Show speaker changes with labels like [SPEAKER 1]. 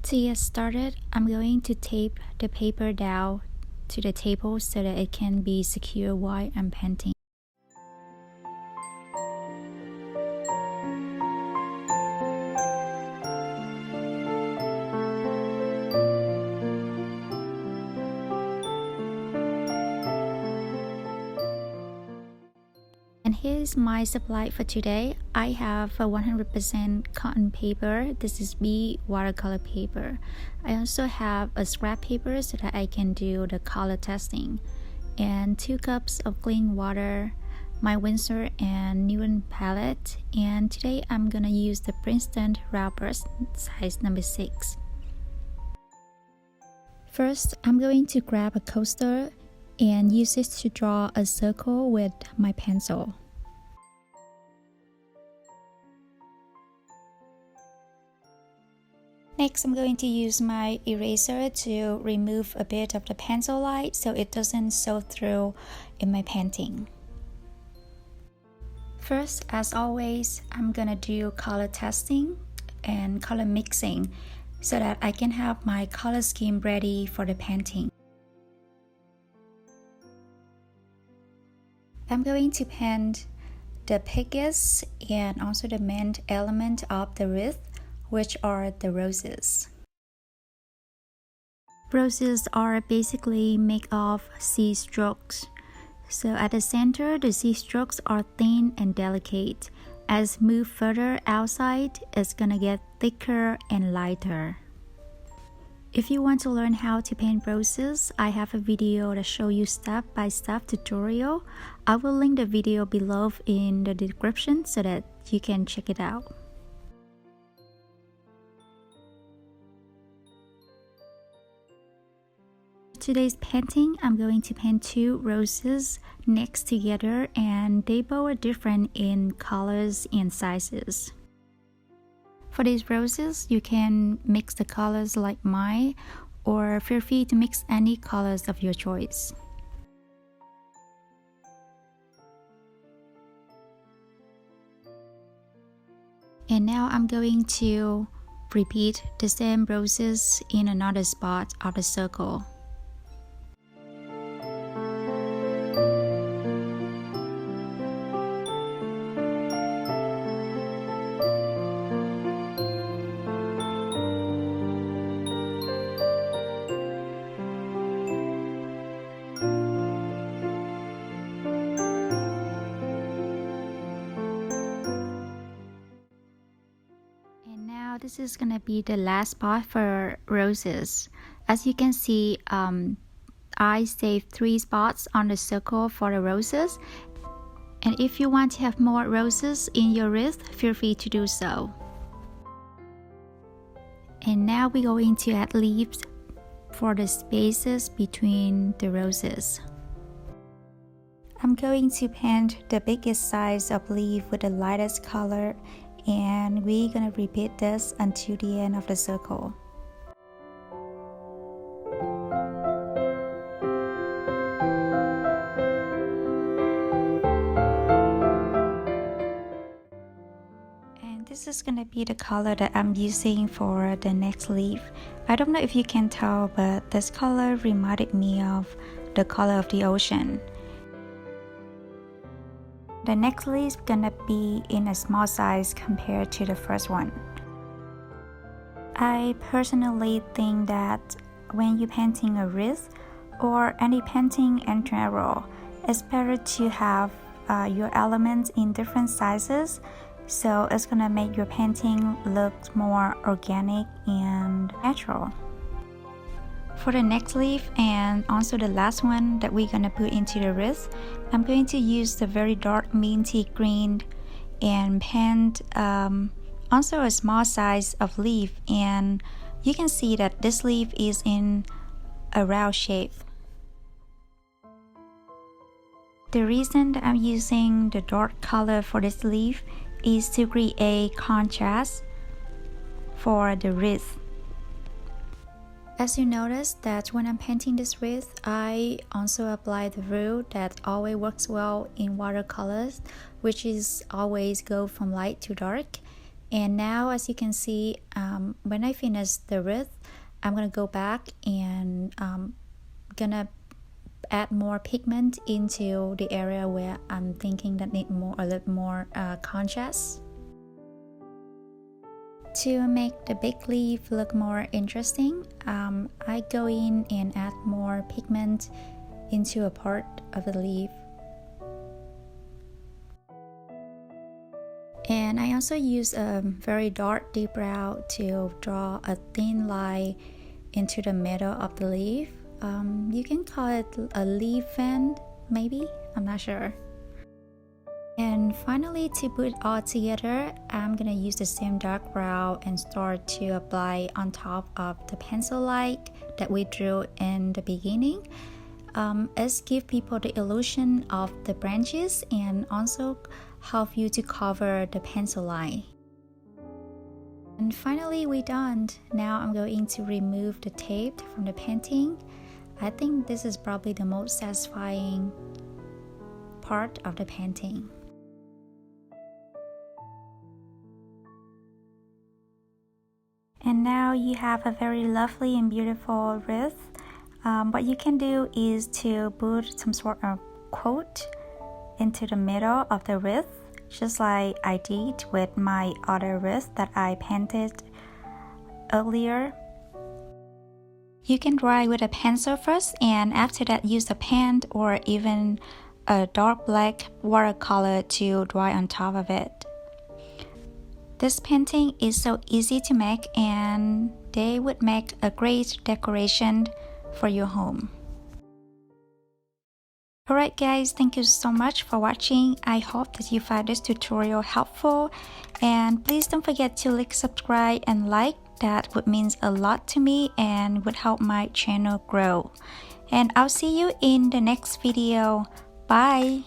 [SPEAKER 1] To get started, I'm going to tape the paper down to the table so that it can be secure while I'm painting. And here's my supply for today. I have a 100% cotton paper. This is B watercolor paper. I also have a scrap paper so that I can do the color testing. And 2 cups of clean water, my Winsor and Newton palette. And today I'm gonna use the Princeton round brush size number 6. First, I'm going to grab a coaster and use it to draw a circle with my pencil. Next, I'm going to use my eraser to remove a bit of the pencil light so it doesn't show through in my painting. First, as always, I'm gonna do color testing and color mixing so that I can have my color scheme ready for the painting. I'm going to paint the biggest and also the main element of the wreath, which are the roses. Roses are basically made of C strokes. So at the center, the C strokes are thin and delicate. As move further outside, it's gonna get thicker and lighter. If you want to learn how to paint roses, I have a video that shows you step-by-step tutorial. I will link the video below in the description so that you can check it out. Today's painting, I'm going to paint 2 roses next together, and they both are different in colors and sizes. For these roses, you can mix the colors like mine, or feel free to mix any colors of your choice. And now I'm going to repeat the same roses in another spot of the circle. This is gonna be the last part for roses. As you can see, I saved 3 spots on the circle for the roses. And if you want to have more roses in your wreath, feel free to do so. And now we're going to add leaves for the spaces between the roses. I'm going to paint the biggest size of leaf with the lightest color, and we're gonna repeat this until the end of the circle. And this is gonna be the color that I'm using for the next leaf. I don't know if you can tell, but this color reminded me of the color of the ocean. The next leaf is gonna be in a small size compared to the first one. I personally think that when you're painting a wreath or any painting in general, it's better to have your elements in different sizes, so it's gonna make your painting look more organic and natural. For the next leaf and also the last one that we're gonna put into the wreath, I'm going to use the very dark minty green and paint also a small size of leaf, and you can see that this leaf is in a round shape. The reason that I'm using the dark color for this leaf is to create contrast for the wreath. As you notice that when I'm painting this wreath, I also apply the rule that always works well in watercolors, which is always go from light to dark. And now, as you can see, when I finish the wreath, I'm gonna go back and gonna add more pigment into the area where I'm thinking that need a little more contrast. To make the big leaf look more interesting, I go in and add more pigment into a part of the leaf. And I also use a very dark deep brown to draw a thin line into the middle of the leaf. You can call it a leaf fan, maybe, I'm not sure. And finally, to put it all together, I'm gonna use the same dark brown and start to apply on top of the pencil line that we drew in the beginning. It gives people the illusion of the branches and also help you to cover the pencil line. And finally, we're done. Now I'm going to remove the tape from the painting. I think this is probably the most satisfying part of the painting. And now you have a very lovely and beautiful wreath. What you can do is to put some sort of quote into the middle of the wreath, just like I did with my other wreath that I painted earlier. You can draw with a pencil first, and after that use a pen or even a dark black watercolor to draw on top of it. This painting is so easy to make, and they would make a great decoration for your home. Alright guys, thank you so much for watching. I hope that you find this tutorial helpful, and please don't forget to click subscribe and like. That would mean a lot to me and would help my channel grow. And I'll see you in the next video. Bye!